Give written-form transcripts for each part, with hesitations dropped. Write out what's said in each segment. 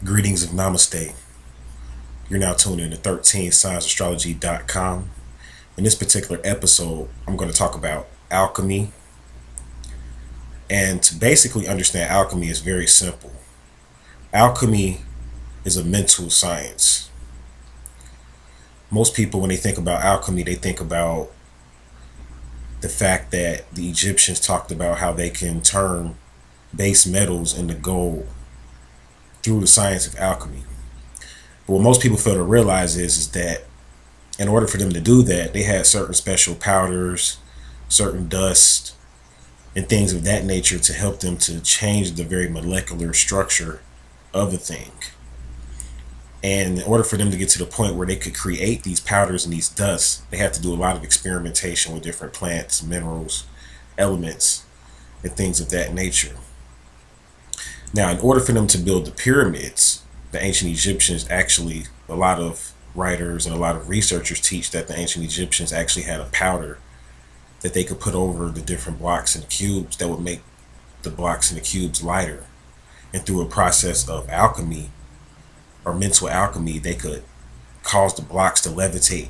Greetings of Namaste. You're now tuned in to 13signastrology.com. In this particular episode, I'm going to talk about alchemy. And to basically understand alchemy is very simple. Alchemy is a mental science. Most people, when they think about alchemy, they think about the fact that the Egyptians talked about how they can turn base metals into gold through the science of alchemy. But what most people fail to realize is that in order for them to do that, they had certain special powders, certain dust, and things of that nature to help them to change the very molecular structure of the thing. And in order for them to get to the point where they could create these powders and these dusts, they had to do a lot of experimentation with different plants, minerals, elements, and things of that nature. Now, in order for them to build the pyramids, the ancient Egyptians actually, a lot of writers and a lot of researchers teach that the ancient Egyptians actually had a powder that they could put over the different blocks and cubes that would make the blocks and the cubes lighter. And through a process of alchemy or mental alchemy, they could cause the blocks to levitate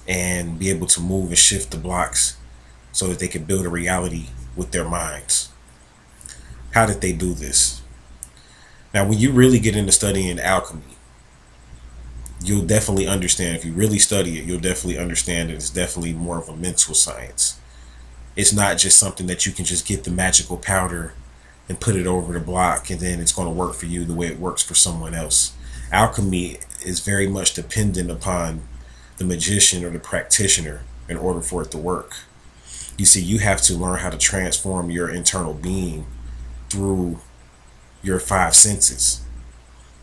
and be able to move and shift the blocks so that they could build a reality with their minds. How did they do this? Now, when you really get into studying alchemy, you'll definitely understand. If you really study it, you'll definitely understand that it's definitely more of a mental science. It's not just something that you can just get the magical powder and put it over the block and then it's going to work for you the way it works for someone else. Alchemy is very much dependent upon the magician or the practitioner in order for it to work. You see, you have to learn how to transform your internal being through your five senses.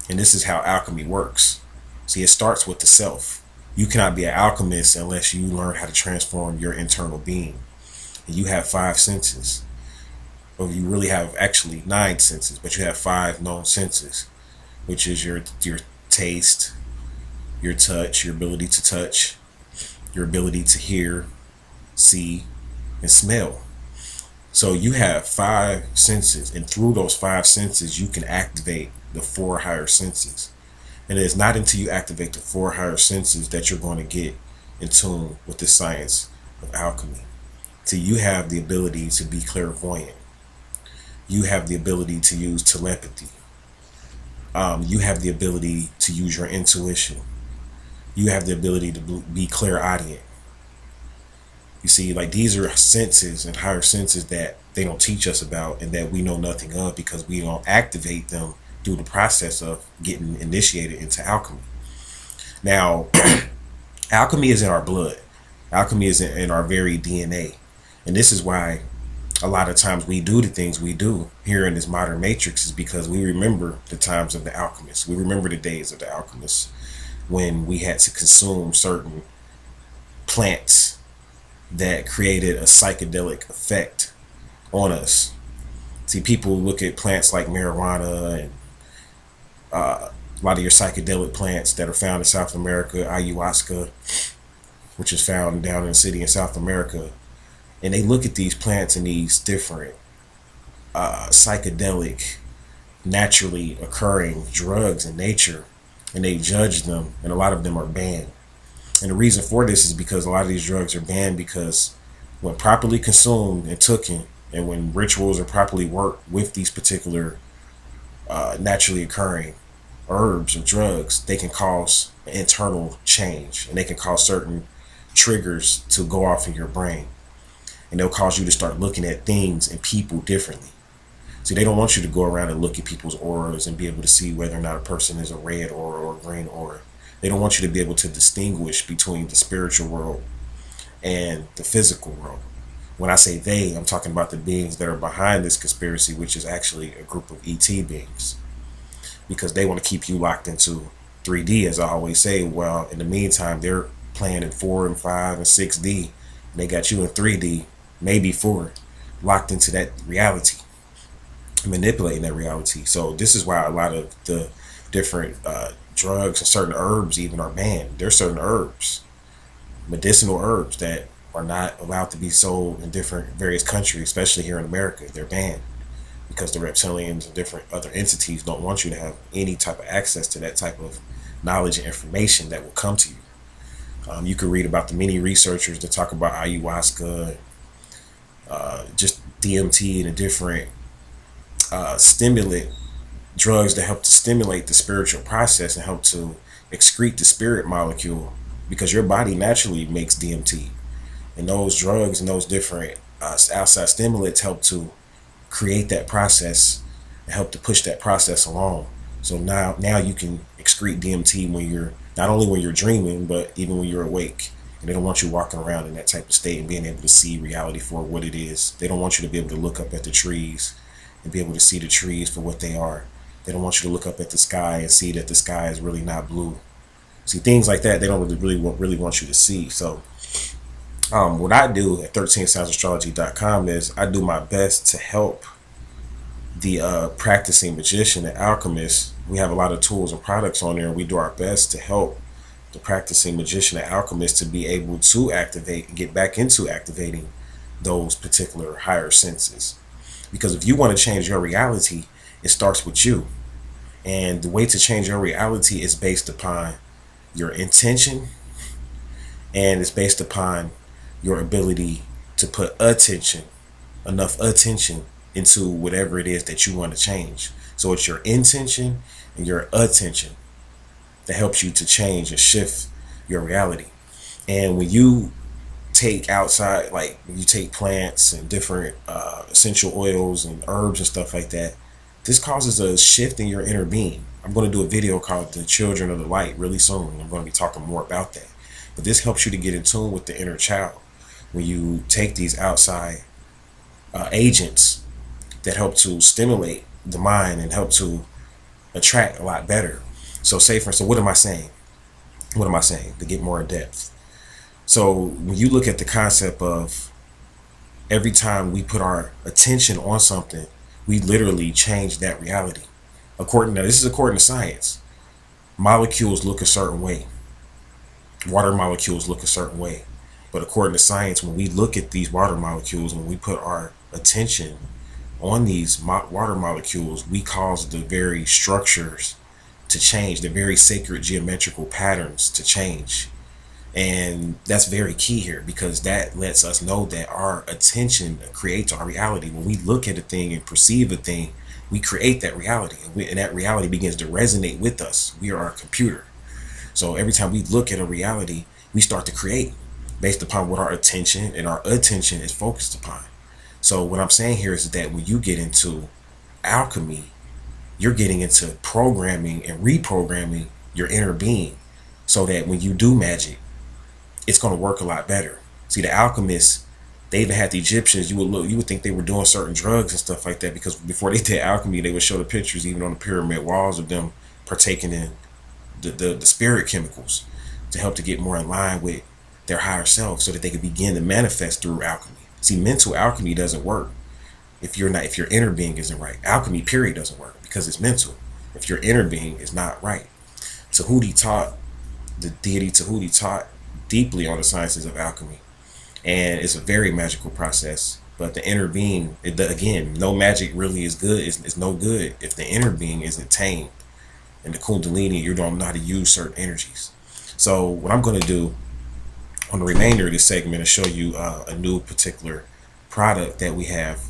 And this is how alchemy works. See, it starts with the self. You cannot be an alchemist unless you learn how to transform your internal being. And you have five senses. Well, you really have actually 9 senses, but you have 5 known senses, which is your taste, your touch, your ability to touch, your ability to hear, see, and smell. So you have 5 senses, and through those 5 senses, you can activate the 4 higher senses. And it is not until you activate the 4 higher senses that you're going to get in tune with the science of alchemy. So you have the ability to be clairvoyant. You have the ability to use telepathy. You have the ability to use your intuition. You have the ability to be clairaudient. You see, like, these are senses and higher senses that they don't teach us about and that we know nothing of because we don't activate them through the process of getting initiated into alchemy. Now, alchemy is in our blood. Alchemy is in our very DNA. And this is why a lot of times we do the things we do here in this modern matrix is because we remember the times of the alchemists. We remember the days of the alchemists when we had to consume certain plants that created a psychedelic effect on us. See, people look at plants like marijuana and a lot of your psychedelic plants that are found in South America, ayahuasca, which is found down in the city in South America, and they look at these plants and these different psychedelic, naturally occurring drugs in nature, and they judge them, and a lot of them are banned. And the reason for this is because a lot of these drugs are banned because when properly consumed and taken, and when rituals are properly worked with these particular naturally occurring herbs or drugs, they can cause internal change and they can cause certain triggers to go off in your brain. And they'll cause you to start looking at things and people differently. See, they don't want you to go around and look at people's auras and be able to see whether or not a person is a red aura or a green aura. They don't want you to be able to distinguish between the spiritual world and the physical world. When I say they, I'm talking about the beings that are behind this conspiracy, which is actually a group of ET beings. Because they want to keep you locked into 3D, as I always say. Well, in the meantime, they're playing in 4 and 5 and 6D. And they got you in 3D, maybe 4, locked into that reality, manipulating that reality. So this is why a lot of the different drugs and certain herbs even are banned. There's certain herbs, medicinal herbs, that are not allowed to be sold in different various countries, especially here in America. They're banned because the reptilians and different other entities don't want you to have any type of access to that type of knowledge and information that will come to you. You can read about the many researchers that talk about ayahuasca, just DMT and the different stimulant drugs that help to stimulate the spiritual process and help to excrete the spirit molecule, because your body naturally makes DMT, and those drugs and those different outside stimulants help to create that process and help to push that process along. So now you can excrete DMT when you're not only when you're dreaming, but even when you're awake. And they don't want you walking around in that type of state and being able to see reality for what it is. They don't want you to be able to look up at the trees and be able to see the trees for what they are. They don't want you to look up at the sky and see that the sky is really not blue. See, things like that, they don't really want you to see. So what I do at 13SignsAstrology.com is I do my best to help the practicing magician and alchemist. We have a lot of tools and products on there. We do our best to help the practicing magician and alchemist to be able to activate and get back into activating those particular higher senses. Because if you want to change your reality, it starts with you. And the way to change your reality is based upon your intention, and it's based upon your ability to put enough attention into whatever it is that you want to change. So it's your intention and your attention that helps you to change and shift your reality. And when you take outside, like when you take plants and different essential oils and herbs and stuff like that, this causes a shift in your inner being. I'm going to do a video called The Children of the Light really soon. I'm going to be talking more about that. But this helps you to get in tune with the inner child when you take these outside agents that help to stimulate the mind and help to attract a lot better. So say for instance, what am I saying? What am I saying to get more in depth? So when you look at the concept of every time we put our attention on something, we literally change that reality. This is according to science. Molecules look a certain way. Water molecules look a certain way. But according to science, when we look at these water molecules, when we put our attention on these water molecules, we cause the very structures to change, the very sacred geometrical patterns to change. And that's very key here, because that lets us know that our attention creates our reality. When we look at a thing and perceive a thing, we create that reality, and that reality begins to resonate with us. We are our computer. So every time we look at a reality, we start to create based upon what our attention is focused upon. So what I'm saying here is that when you get into alchemy, you're getting into programming and reprogramming your inner being, so that when you do magic, it's going to work a lot better. See, the alchemists, they even had the Egyptians. You would think they were doing certain drugs and stuff like that, because before they did alchemy, they would show the pictures even on the pyramid walls of them partaking in the spirit chemicals to help to get more in line with their higher self, so that they could begin to manifest through alchemy. See, mental alchemy doesn't work if your inner being isn't right. Alchemy period doesn't work because it's mental. If your inner being is not right. The deity Tahuti taught deeply on the sciences of alchemy, and it's a very magical process. But the inner being, again, no magic really is good. It's no good if the inner being isn't tamed, and the kundalini, you don't know how to use certain energies. So what I'm going to do on the remainder of this segment is show you a new particular product that we have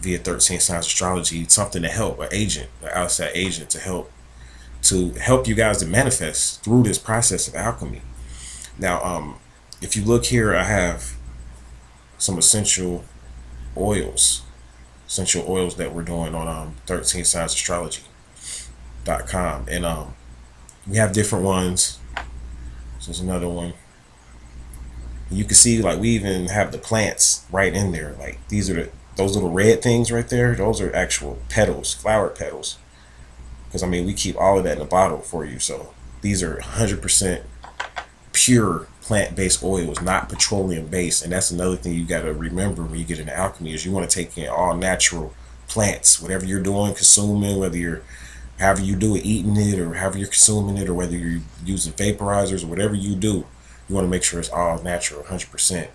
via 13 Signs Astrology, something to help an outside agent to help you guys to manifest through this process of alchemy. Now, if you look here, I have some essential oils that we're doing on 13SignsAstrology.com, and we have different ones. So there's another one. You can see, like, we even have the plants right in there. Like, those little red things right there. Those are actual petals, flower petals. Because I mean, we keep all of that in a bottle for you. So these are 100% pure plant-based oils, not petroleum-based. And that's another thing you got to remember when you get into alchemy, is you want to take in all natural plants. Whatever you're doing, consuming, however you do it, eating it, or however you're consuming it, or whether you're using vaporizers or whatever you do, you want to make sure it's all natural, 100%.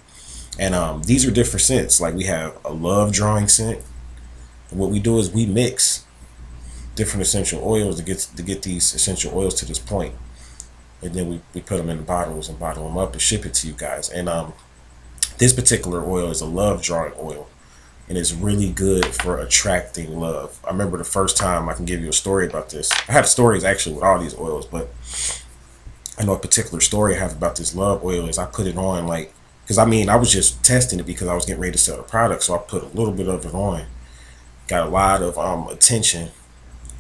And these are different scents. Like, we have a love drawing scent, And what we do is we mix different essential oils to get these essential oils to this point, and then we put them in bottles and bottle them up and ship it to you guys. And this particular oil is a love drawing oil, and it's really good for attracting love. I remember the first time, I can give you a story about this. I have stories actually with all these oils, but I know a particular story I have about this love oil is I put it on, like, because I mean, I was just testing it because I was getting ready to sell the product. So I put a little bit of it on, got a lot of attention,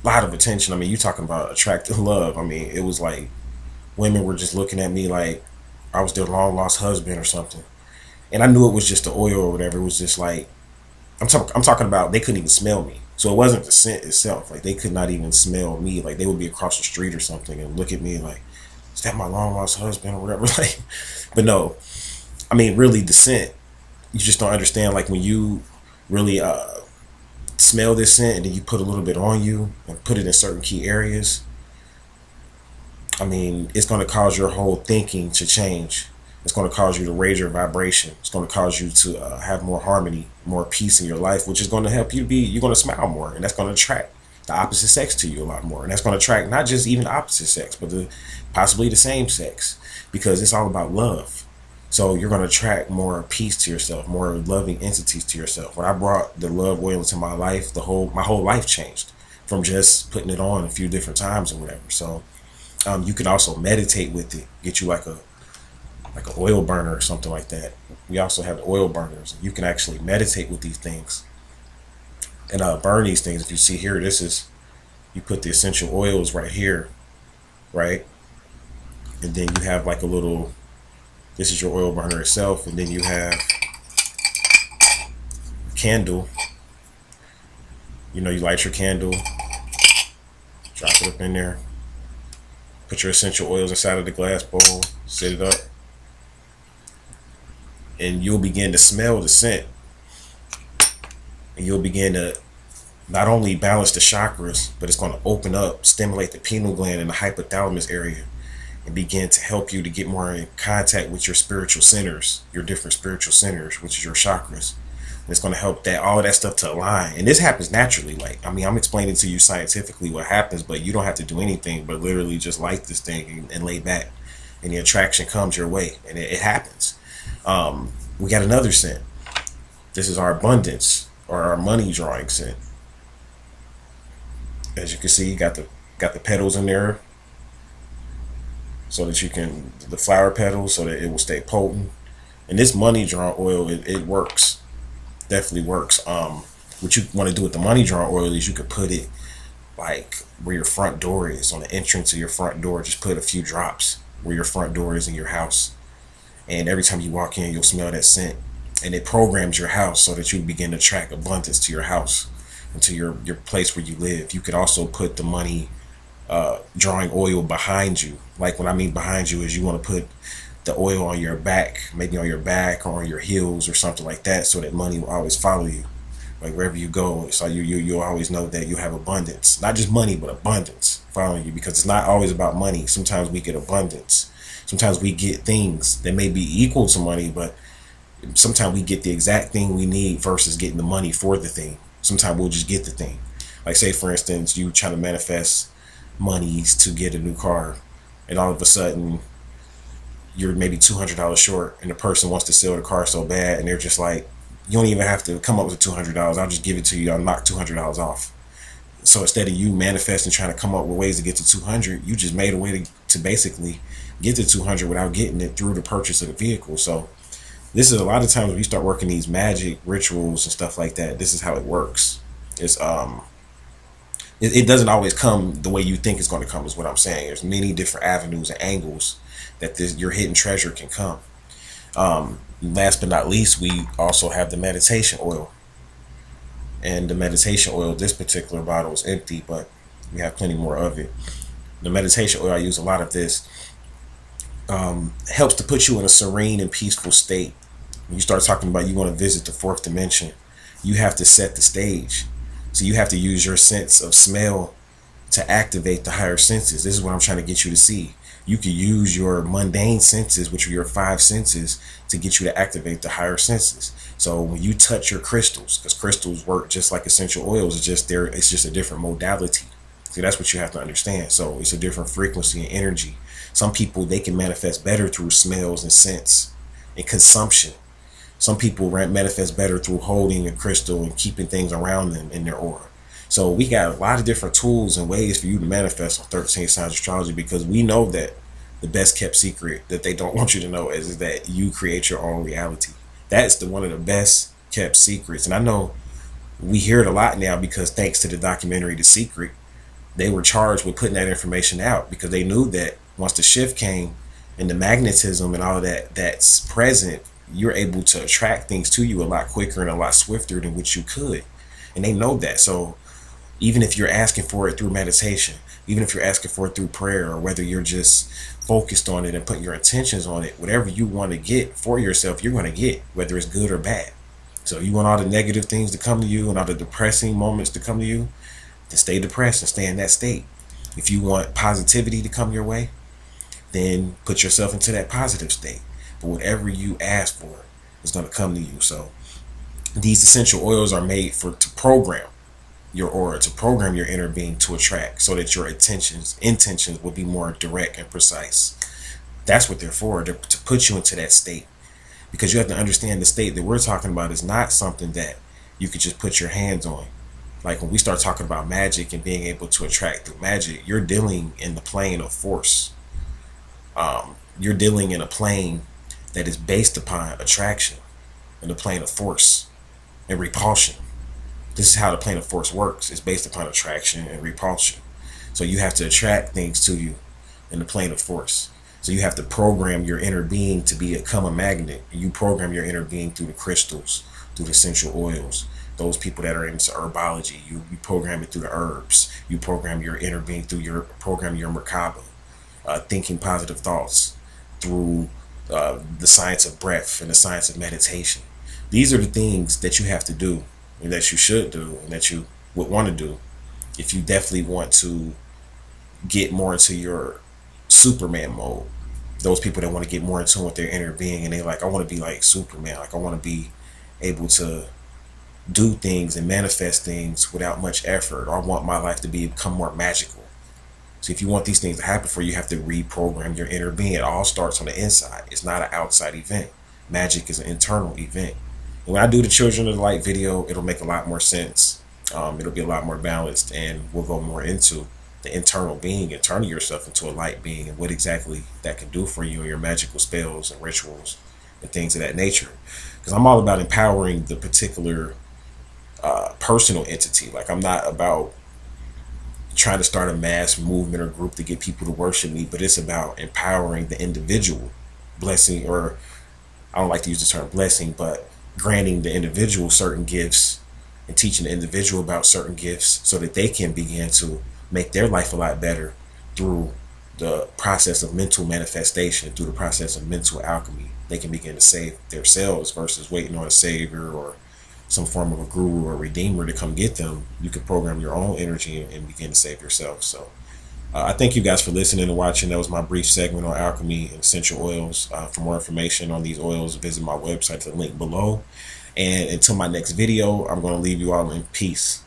a lot of attention. I mean, you talking about attracting love. I mean, it was like women were just looking at me like I was their long lost husband or something. And I knew it was just the oil or whatever. It was just like, I'm talking about, they couldn't even smell me. So it wasn't the scent itself. Like, they could not even smell me. Like, they would be across the street or something and look at me like, is that my long lost husband or whatever? Like, but no, I mean, really the scent, you just don't understand. Like, when you really smell this scent and then you put a little bit on you and put it in certain key areas, I mean, it's going to cause your whole thinking to change. It's going to cause you to raise your vibration. It's going to cause you to have more harmony, more peace in your life, which is going to help you you're going to smile more. And that's going to attract the opposite sex to you a lot more. And that's going to attract not just even the opposite sex, but possibly the same sex, because it's all about love. So you're going to attract more peace to yourself, more loving entities to yourself. When I brought the love oil into my life, my whole life changed from just putting it on a few different times or whatever. So you can also meditate with it, get you like an oil burner or something like that. We also have the oil burners. You can actually meditate with these things and burn these things. If you see here, you put the essential oils right here, right? And then you have like a little, this is your oil burner itself. And then you have a candle. You know, you light your candle, drop it up in there, put your essential oils inside of the glass bowl, set it up, and you'll begin to smell the scent. And you'll begin to not only balance the chakras, but it's going to open up, stimulate the pineal gland and the hypothalamus area, and begin to help you to get more in contact with your spiritual centers, your different spiritual centers, which is your chakras. And it's going to help all of that stuff to align. And this happens naturally. Like, I mean, I'm explaining to you scientifically what happens, but you don't have to do anything but literally just light this thing and lay back, and the attraction comes your way, and it happens. We got another scent. This is our abundance or our money drawing scent. As you can see, you got the petals in there, so that the flower petals, so that it will stay potent. And this money drawing oil, it works, definitely works. What you want to do with the money drawing oil is you could put it like where your front door is, on the entrance of your front door. Just put a few drops where your front door is in your house. And every time you walk in, you'll smell that scent. And it programs your house so that you begin to attract abundance to your house and to your place where you live. You could also put the money drawing oil behind you. Like, what I mean behind you is you want to put the oil on your back, maybe on your back or on your heels or something like that, so that money will always follow you. Like, wherever you go, so you'll always know that you have abundance. Not just money, but abundance following you, because it's not always about money. Sometimes we get abundance. Sometimes we get things that may be equal to money, but sometimes we get the exact thing we need versus getting the money for the thing. Sometimes we'll just get the thing. Like, say, for instance, you trying to manifest monies to get a new car, and all of a sudden you're maybe $200 short, and the person wants to sell the car so bad, and they're just like, you don't even have to come up with $200. I'll just give it to you. I'll knock $200 off. So instead of you manifesting, trying to come up with ways to get to 200, you just made a way to basically get to 200 without getting it through the purchase of the vehicle. So this is a lot of times when you start working these magic rituals and stuff like that, this is how it works. It's it doesn't always come the way you think it's going to come, is what I'm saying. There's many different avenues and angles that your hidden treasure can come. Last but not least, we also have the meditation oil. And the meditation oil, this particular bottle is empty, but we have plenty more of it. The meditation oil, I use a lot of this. Helps to put you in a serene and peaceful state. When you start talking about you want to visit the fourth dimension, you have to set the stage. So you have to use your sense of smell to activate the higher senses. This is what I'm trying to get you to see. You could use your mundane senses, which are your five senses, to get you to activate the higher senses. So when you touch your crystals, because crystals work just like essential oils, it's just a different modality. See, that's what you have to understand. So it's a different frequency and energy. Some people, they can manifest better through smells and scents and consumption. Some people manifest better through holding a crystal and keeping things around them in their aura. So we got a lot of different tools and ways for you to manifest on 13 signs astrology, because we know that the best kept secret that they don't want you to know is that you create your own reality. That's one of the best kept secrets. And I know we hear it a lot now because thanks to the documentary The Secret, they were charged with putting that information out, because they knew that once the shift came and the magnetism and all of that that's present, you're able to attract things to you a lot quicker and a lot swifter than what you could. And they know that. So even if you're asking for it through meditation, even if you're asking for it through prayer, or whether you're just focused on it and putting your intentions on it, whatever you want to get for yourself, you're going to get, whether it's good or bad. So you want all the negative things to come to you and all the depressing moments to come to you, then stay depressed and stay in that state. If you want positivity to come your way, then put yourself into that positive state. But whatever you ask for is going to come to you. So these essential oils are made to program your aura, to program your inner being to attract, so that your intentions will be more direct and precise. That's what they're for, to put you into that state. Because you have to understand, the state that we're talking about is not something that you could just put your hands on. Like when we start talking about magic and being able to attract through magic, you're dealing in the plane of force. You're dealing in a plane that is based upon attraction, in the plane of force and repulsion. This is how the plane of force works. It's based upon attraction and repulsion. So you have to attract things to you in the plane of force. So you have to program your inner being to become a magnet. You program your inner being through the crystals, through the essential oils. Those people that are into herbology, you program it through the herbs. You program your inner being through your Merkaba, thinking positive thoughts, through the science of breath and the science of meditation. These are the things that you have to do, and that you should do, and that you would want to do if you definitely want to get more into your Superman mode. Those people that want to get more in tune with their inner being, and they like, I want to be like Superman. Like I want to be able to do things and manifest things without much effort, or I want my life to become more magical. So if you want these things to happen for you, you have to reprogram your inner being. It all starts on the inside. It's not an outside event. Magic is an internal event. And when I do the Children of the Light video, it'll make a lot more sense. It'll be a lot more balanced, and we'll go more into the internal being and turning yourself into a light being, and what exactly that can do for you and your magical spells and rituals and things of that nature. Because I'm all about empowering the particular personal entity. Like I'm not about trying to start a mass movement or group to get people to worship me, but it's about empowering the individual, blessing, or I don't like to use the term blessing, but granting the individual certain gifts and teaching the individual about certain gifts so that they can begin to make their life a lot better through the process of mental manifestation, through the process of mental alchemy. They can begin to save themselves versus waiting on a savior or some form of a guru or redeemer to come get them. You can program your own energy and begin to save yourself. So I thank you guys for listening and watching. That was my brief segment on alchemy and essential oils. For more information on these oils, visit my website, the link below. And until my next video, I'm going to leave you all in peace.